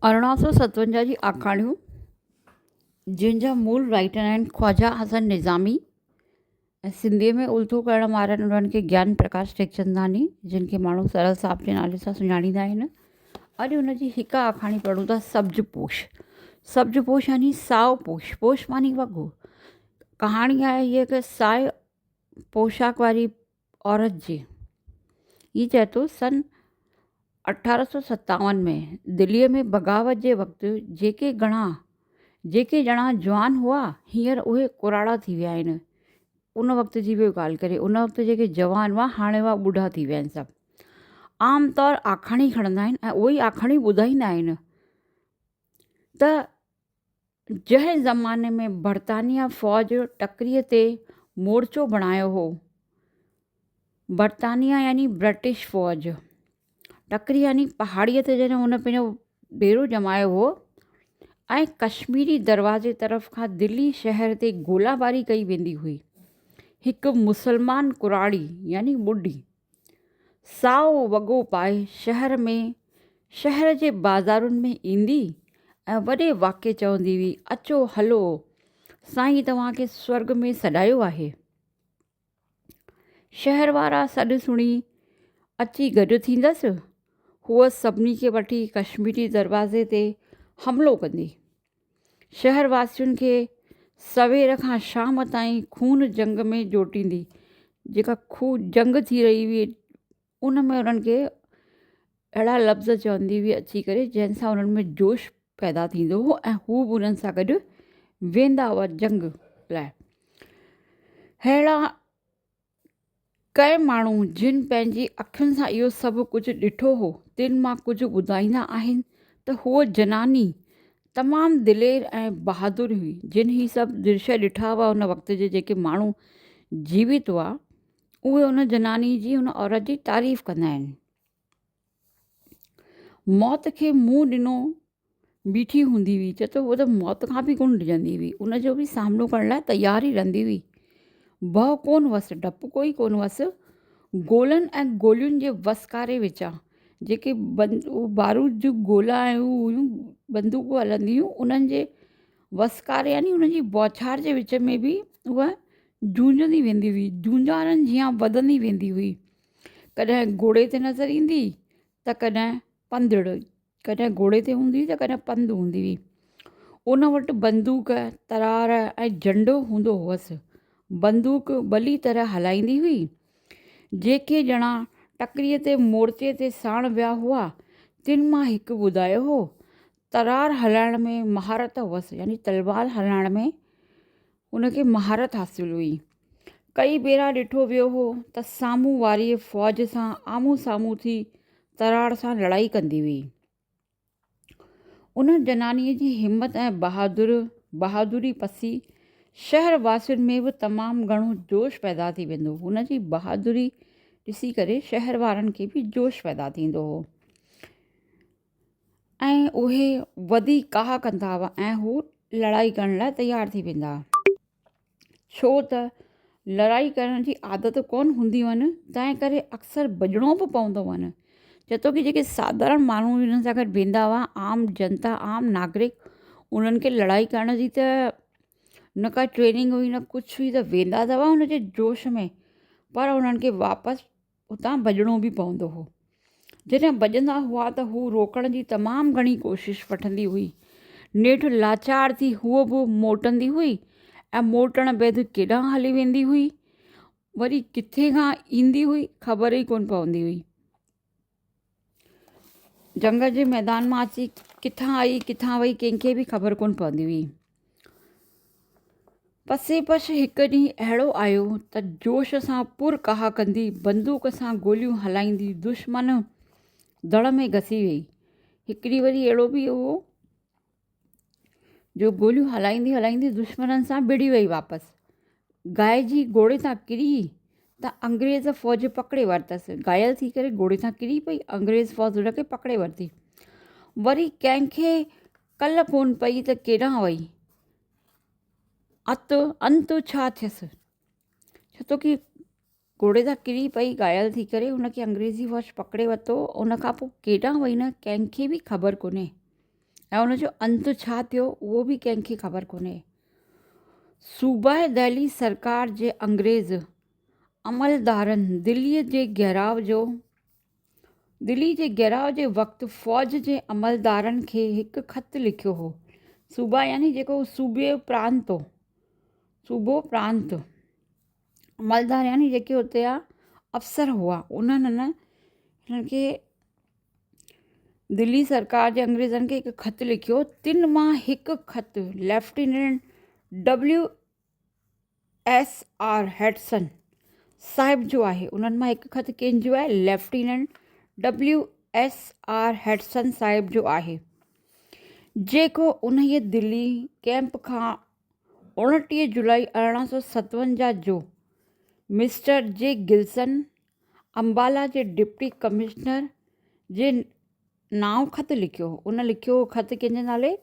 1857 जी आखाणियूं जिन जा मूल राइटर आहिनि ख्वाजा हसन निज़ामी ऐं सिंधीअ में उल्थो करण वारनि उन्हनि खे ज्ञान प्रकाश टेकचंदानी, जिन खे माण्हू सरल साहब जे नाले सां सुञाणींदा आहिनि। अॼु उनजी हिकु आखाणी पढ़ूं था, सब्ज पोश। सब्ज पोश यानी साओ पोश, पोश मानी वॻो। कहाणी आहे हीअ कि साए पोशाक वारी औरत जी। हीअ चए थो सन 1857 में दिल्लीअ में बग़ावत जे वक़्तु जेके ॼणा जवान हुआ हींअर उहे कुराड़ा थी विया आहिनि। उन वक़्त जी बि ॻाल्हि करे, उन वक़्तु जेके जवान हुआ हाणे हुआ ॿुढा थी विया आहिनि सभु। आमतौरु आखाणी खणंदा आहिनि ऐं उहे ई आखाणी ॿुधाईंदा आहिनि त जंहिं ज़माने में बर्तानिया फ़ौज टकरीअ ते मोर्चो बणायो हो, बर्तानिया यानी ब्रिटिश फ़ौज, टकरी यानी पहाड़ीअ ते जॾहिं हुन पंहिंजो डेरो जमायो हो ऐं कश्मीरी दरवाज़े तरफ़ खां दिल्ली शहर ते गोलाबारी कई वेंदी हुई। हिकु मुसलमान कुराड़ी यानी ॿुढी साओ वॻो पाए शहर जे बाज़ारुनि में ईंदी ऐं वॾे वाके चवंदी हुई, अचो हलो साईं तव्हांखे स्वर्ग में सॾायो आहे। शहर वारा सॾु सुणी अची गॾु थींदसि, हूअ सभिनी खे वठी कश्मीरी दरवाज़े ते हमिलो कंदी। शहरवासियुनि खे सवेर खां शाम ताईं खून जंग में जोटींदी। जेका जंग थी रही हुई उन में उन्हनि खे अहिड़ा लफ़्ज़ चवंदी हुई अची करे जंहिंसां उन्हनि में जोश पैदा थींदो हो ऐं हू बि उन्हनि सां गॾु वेंदा हुआ जंग लाइ। अहिड़ा कंहिं माण्हू जिन पंहिंजी अखियुनि सां इहो सभु कुझु ॾिठो हो, तिन मां कुझु ॿुधाईंदा आहिनि त हूअ जनानी तमामु दिलेर ऐं बहादुर हुई। जिन ही सभु दृश्य ॾिठा हुआ उन वक़्त जे जेके माण्हू जीवित हुआ, उहे उन जनानी जी, उन औरत जी तारीफ़ कंदा आहिनि। मौत खे मुंहुं ॾिनो बीठी हूंदी हुई, चए थो उहा त मौत खां बि कोन डिॼंदी हुई, उनजो बि सामनो करण लाइ तयारु ई रहंदी हुई। भउ कोन हुअसि, डपु कोई कोन हुअसि। गोलनि ऐं गोलियुनि जे वसकारे विचां जेके बारूद जूं गोला ऐं हुयूं बंदूकूं हलंदी हुयूं, उन्हनि जे वसकारे यानी उन्हनि जी बौछार जे विच में बि उहा जूझंदी वेंदी हुई। जूंझारनि जीअं वधंदी वेंदी हुई। कॾहिं घोड़े ते नज़र ईंदी त कॾहिं पंधड़, कॾहिं घोड़े ते हूंदी त कॾहिं पंधु हूंदी हुई। उन वटि बंदूक, तरार ऐं झंडो हूंदो हुअसि। बंदूक भली तरह हलाईंदी हुई। जेके ॼणा टकरीअ ते मोर्चे ते साण विया हुआ तिन मां हिकु ॿुधायो हो तरार हलाइण में महारत हुअसि, यानी तलवार हलाइण में उनखे महारत हासिलु हुई। कई भेरा ॾिठो वियो हो त साम्हूं वारी फ़ौज सां आम्हूं साम्हूं थी तरार सां लड़ाई कंदी हुई। उन जनानीअ जी हिमत ऐं बहादुरी पसी शहर वासियुनि में बि तमामु घणो जोश पैदा थी वेंदो। हुन जी बहादुरी ॾिसी करे शहर वारनि खे बि जोश पैदा थींदो हो ऐं उहे वधी काह कंदा हुआ ऐं हू लड़ाई करण लाइ तयारु थी वेंदा। छो त लड़ाई करण जी आदत कोन हूंदी हुअनि, तंहिं करे अक्सर भॼणो बि पवंदो हुअनि। चए थो कि जेके साधारण माण्हू हिननि सां गॾु वेंदा हुआ, आम जनता, आम नागरिक, उन्हनि खे लड़ाई करण जी त न का ट्रेनिंग हुई न कुझु हुई, त वेंदा त हुआ हुनजे जोश में, पर उन्हनि खे वापसि उतां भॼणो बि पवंदो हो। जॾहिं भॼंदा हुआ त हू रोकण जी तमामु घणी कोशिशि वठंदी हुई। नेठि लाचार थी हूअ बि मोटंदी हुई ऐं मोटण बैदि केॾांहुं हली वेंदी हुई, वरी किथे खां ईंदी हुई ख़बर ई कोन पवंदी हुई। जंग जे मैदान मां अची किथां आई किथां वई कंहिंखे बि ख़बर कोन पवंदी हुई। पसे पश हिकु ॾींहुं अहिड़ो आयो त जोश सां पुर काह कंदी बंदूक सां गोलियूं हलाईंदी दुश्मन दड़ में घसी वई। हिकिड़ी वरी अहिड़ो बि हो जो गोलियूं हलाईंदी हलाईंदी दुश्मननि सां भिड़ी वई वापसि। घाइजी घोड़े तां किरी त अंग्रेज़ फ़ौज पकिड़े वरितसि। घायल थी करे घोड़े तां किरी पई, अंग्रेज़ फ़ौज हुनखे पकिड़े वरिती। वरी कंहिंखे कल्ह कोन पई त केॾांहुं वई, अंत छा थियसि। छो तो कि घोड़े तां किरी पई घायल थी करे, हुनखे अंग्रेज़ी फ़ौज पकिड़े वरितो। उन खां पोइ केॾांहुं वई न कंहिंखे बि ख़बर कोन्हे। ऐं उनजो अंतु छा थियो उहो बि कंहिंखे ख़बर कोन्हे। सूबाए दिल्ली सरकार जे अंग्रेज़ अमलदारनि दिल्ली जे घेराव जे वक़्तु फ़ौज जे अमलदारनि खे हिकु ख़त लिखियो हो। सूबा यानी जेको सूबो प्रांत, अमलदार यानी जेके हुते जा अफ़सर हुआ, उन्हनि हिननि खे दिल्ली सरकार जे अंग्रेज़नि खे हिकु ख़त लिखियो। तिन मां हिकु ख़त लेफ्टिनेंट WSR हेडसन साहिब जो आहे। उन्हनि मां हिकु ख़त कंहिंजो आहे? लेफ्टिनेंट WSR हेडसन साहिब जो आहे, जेको उन्हीअ दिल्ली कैंप खां 29 जुलाई 1857 जो मिस्टर जे गिल्सन, अम्बाला जे डिप्टी कमिश्नर जे नाव ख़त लिखियो। उन लिखियो ख़त कंहिंजे नाले?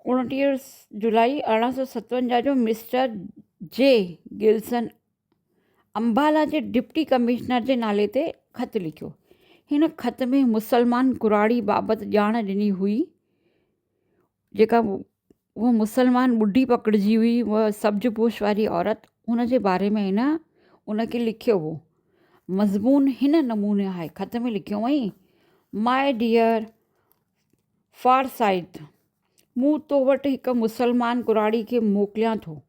29 जुलाई 1857 जो मिस्टर जे गिल्सन, अम्बाला जे डिप्टी कमिश्नर जे नाले ते ख़त लिखियो। हिन ख़त में मुसलमान कुराड़ी बाबति ॼाण ॾिनी हुई। जेका उहा मुसलमान ॿुढी पकड़िजी हुई, उहा सब्ज़पोश वारी औरत, हुन जे बारे में उनखे लिखियो हो। मज़मून हिन नमूने आहे। ख़त में लिखियो हुअईं, माय डियर फारसाइट, मूं तो वटि हिकु मुसलमान कुराड़ी खे मोकिलियां थो।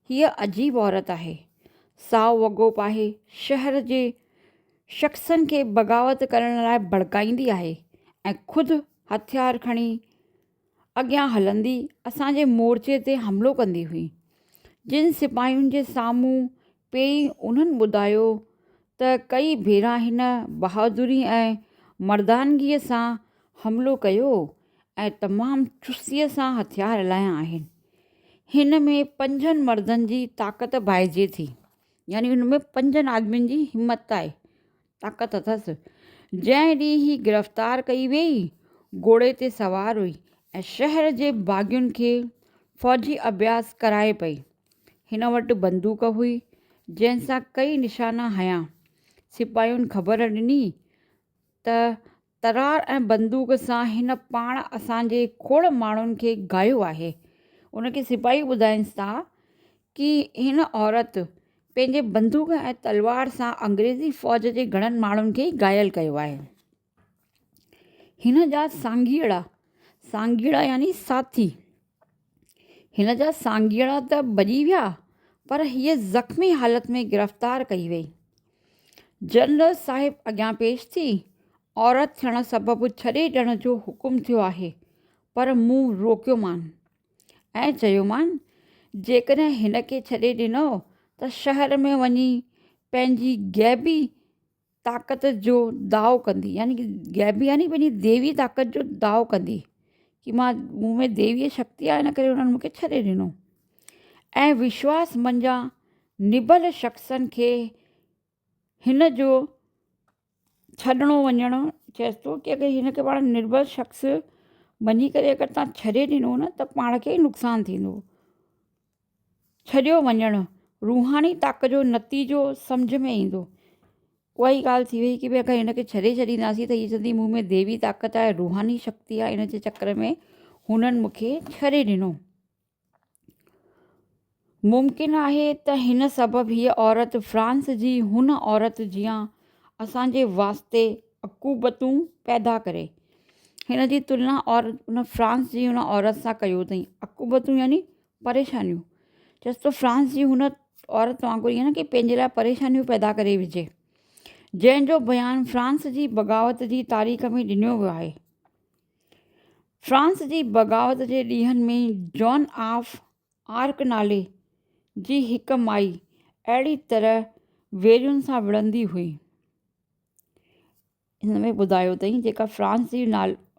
हीअ अजीब औरत आहे। साओ वॻो पाए शहर जे शख़्सनि खे बग़ावत करण लाइ भड़काईंदी आहे ऐं ख़ुदि हथियार खणी अॻियां हलंदी असांजे मोर्चे ते हमिलो कंदी हुई। जिन सिपाहियुनि जे साम्हूं पेई उन्हनि ॿुधायो त कई भेरा हिन बहादुरी ऐं मर्दानगीअ सां हमिलो कयो ऐं तमामु चुस्तीअ सां हथियार हलाया आहिनि। हिन में 5 मर्दनि जी ताक़त बाहिजे थी, यानी हुन में 5 आदमियुनि जी हिमत आहे, ताक़त अथसि। जंहिं ॾींहुं ही गिरफ़्तार कई वेई, घोड़े ते सवार हुई ऐं शहर जे बाग़ियुनि खे फ़ौजी अभ्यास कराए पई। हिन वटि बंदूक हुई जंहिंसां कई निशाना हयां। सिपाहियुनि ख़बर ॾिनी त तरार ऐं बंदूक सां हिन पाण असांजे खोड़ माण्हुनि खे गायो आहे। उनखे सिपाही ॿुधाइनि था कि हिन औरत पंहिंजे बंदूक ऐं तलवार सां अंग्रेज़ी फ़ौज जे घणनि माण्हुनि खे घायल कयो आहे। हिन जा सांगीड़ा यानी साथी, हिन जा सांगीड़ा त भॼी विया, पर हीअ ज़ख़्मी हालत में गिरफ़्तार कई वई। जनरल साहिब अॻियां पेश थी, औरत थियण सबबु छॾे ॾियण जो हुकुम थियो आहे, पर मूं रोकियोमान ऐं चयोमान जेकॾहिं हिन खे छॾे ॾिनो त शहर में वञी पंहिंजी गैबी ताक़त जो दाव कंदी, यानी कि गैबी यानी पंहिंजी देवी ताक़त जो दाव कंदी कि मूं में देवीअ शक्ति आहे, इन करे उन्हनि मूंखे छॾे ॾिनो। ऐं विश्वास मंझां निबल शख़्सनि खे हिन जो छॾिणो वञणु चएसि थो कि अगरि हिन खे पाण निर्बल शख़्स मञी करे अगरि तव्हां छॾे ॾिनो न त पाण खे ई नुक़सानु थींदो। छॾियो वञणु रूहानी ताक़त जो नतीजो सम्झ में ईंदो। उहा ई ॻाल्हि थी वई कि भई अगरि हिन खे छॾे छॾींदासीं त हीअ चवंदी मूं में देवी ताक़त आहे, रूहानी शक्ति आहे, इन जे चकर में हुननि मूंखे छॾे ॾिनो। मुमकिन आहे त हिन सबबु हीअ औरत फ्रांस जी हुन औरत जीअं असांजे वास्ते अकूबतूं पैदा करे। हिन जी तुलना उन फ्रांस जी हुन औरत सां कयो अथई। अकूबतूं यानी परेशानियूं। चएसि तो फ्रांस जी हुन औरत वांगुरु ईअं न कि पंहिंजे लाइ परेशानियूं पैदा करे विझे, जंहिंजो बयानु फ्रांस जी बग़ावत जी तारीख़ में ॾिनो वियो आहे। फ्रांस जी बग़ावत जे ॾींहंनि में जॉन ऑफ आर्क नाले जी हिकु माई अहिड़ी तरह वेरियुनि सां विढ़ंदी हुई। हिन में ॿुधायो अथई जेका फ्रांस जी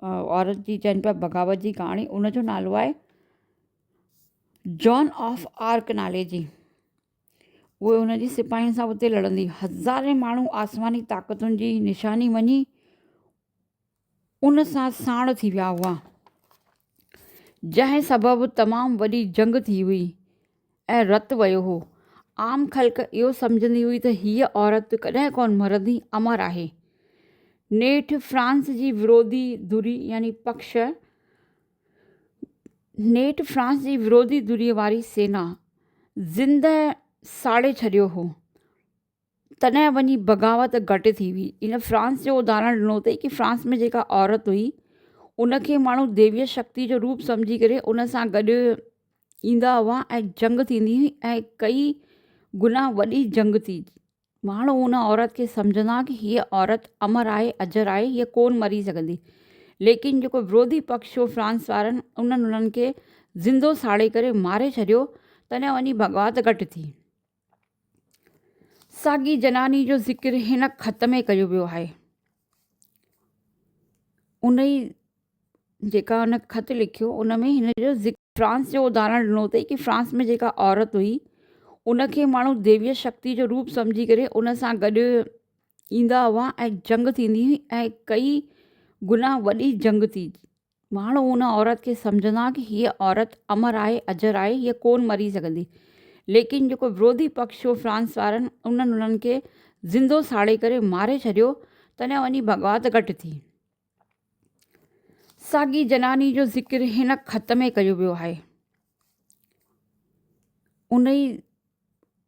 औरत जी चइनि पिया बग़ावत जी कहाणी, उनजो नालो आहे जॉन ऑफ आर्क नाले जी। उहे हुनजी सिपाहियुनि सां उते लड़ंदी। हज़ारे माण्हू आसमानी ताक़तुनि जी निशानी मञी उन सां साण थी विया हुआ, जंहिं सबबु तमामु वॾी जंग थी हुई ऐं रतु वियो हो। आम ख़ल्क़ इहो सम्झंदी हुई त हीअ औरत कॾहिं कोन मरंदी, अमर आहे। नेठि फ्रांस जी विरोधी धुरी यानी पक्ष नेठि फ्रांस जी विरोधी धुरीअ वारी सेना ज़िंदह साड़े छॾियो हो, तॾहिं वञी बग़ावत घटि थी हुई। इन फ्रांस जो उदाहरण ॾिनो अथई कि फ्रांस में जेका औरत हुई उनखे माण्हू देवीय शक्ति जो रूप सम्झी करे उन सां गॾु ईंदा हुआ ऐं जंग थींदी हुई ऐं कई गुना वॾी जंग थी। माण्हू उन औरत खे सम्झंदा कि हीअ औरत अमर आहे, अजर आहे, हीअ कोन मरी सघंदी। लेकिन जेको विरोधी पक्ष हो फ्रांस वारनि उन्हनि खे ज़िंदो साड़े करे मारे छॾियो, तॾहिं वञी बग़ावत घटि थी। साॻी जनानी जो ज़िक्र हिन ख़त में कयो वियो आहे। उन ई जेका हुन ख़त लिखियो उन में हिन जो फ्रांस जो उदाहरण ॾिनो अथई कि फ्रांस में जेका औरत हुई उनखे माण्हू देवीय शक्ति जो रूप सम्झी करे उन सां गॾु ईंदा हुआ ऐं जंग थींदी हुई ऐं कई गुना वॾी जंग थी। माण्हू उन औरत खे सम्झंदा कि हीअ औरत अमर आहे, अजर आहे, हीअ कोन मरी सघंदी। लेकिन जेको विरोधी पक्ष हो फ्रांस वारनि उन्हनि खे ज़िंदो साड़े करे मारे छॾियो, तॾहिं वञी बग़ावत घटि थी। साॻी जनानी जो ज़िक्र हिन ख़त में कयो वियो आहे। उन ई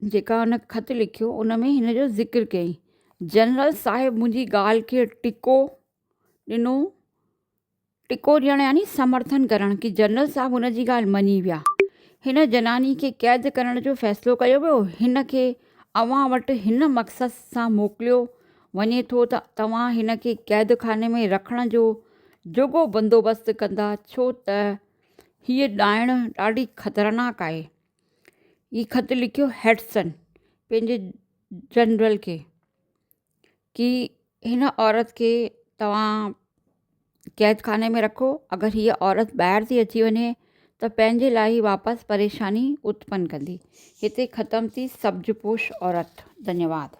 जेका हुन ख़त लिखियो उन में हिन जो ज़िक्र कयई। जनरल साहिब मुंहिंजी ॻाल्हि खे टिको ॾिनो, टिको ॾियणु यानी समर्थन करणु कि जनरल साहिब हुन जी ॻाल्हि मञी विया। हिन जनानी खे क़ैद करण जो फ़ैसिलो कयो वियो। हिन खे अव्हां वटि हिन मक़सद सां मोकिलियो वञे थो त तव्हां हिन खे क़ैद खाने में रखण जो जोॻो बंदोबस्तु कंदा, छो त हीअ ॾाइणु ॾाढी ख़तरनाक आहे। हीअ ख़त लिखियो हैडसन पंहिंजे जनरल खे कि हिन औरत खे तव्हां क़ैद खाने में रखो। अगरि हीअ औरत ॿाहिरि थी अची वञे त पंहिंजे लाइ ई वापसि परेशानी उत्पन्न कंदी। हिते ख़तमु थी सब्जपोश औरत। धन्यवाद।